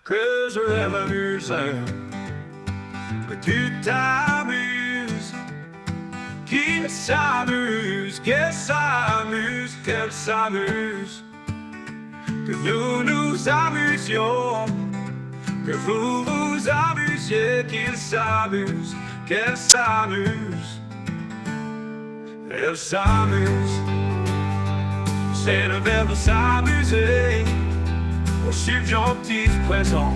que je vais m'amuser, que tu t'amuses, qu'il s'amuse, qu'elle s'amuse, qu'elle s'amuse, que nous nous amusions, que vous vous amusiez, qu'il s'amuse, qu'elle s'amuse, elle s'amuse. C'est le verbe s'amuser au subjonctif présent.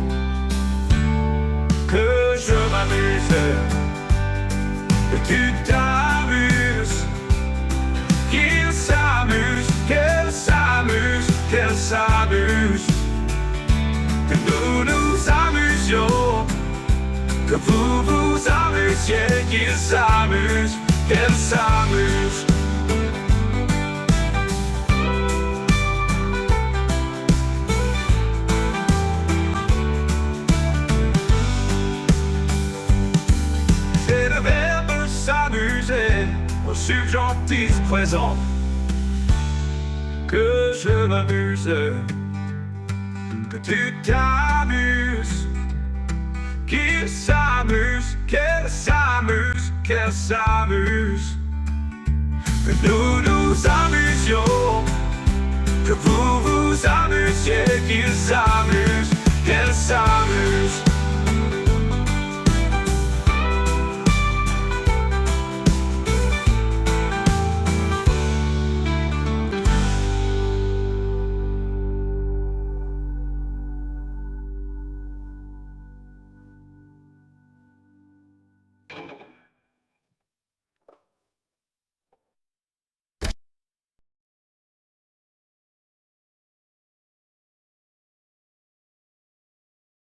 Que je m'amuse, que tu t'amuses, qu'il s'amuse, qu'elle s'amuse, qu'elle s'amuse, que nous nous amusions, que vous vous amusiez, qu'il s'amuse, qu'elle s'amuse. Au subjonctif présent, que je m'amuse, que tu t'amuses, qu'il s'amuse, qu'elle s'amuse, qu'elle s'amuse, que nous nous amusions, que vous vous amusiez, qu'il s'amuse, qu'elle s'amuse.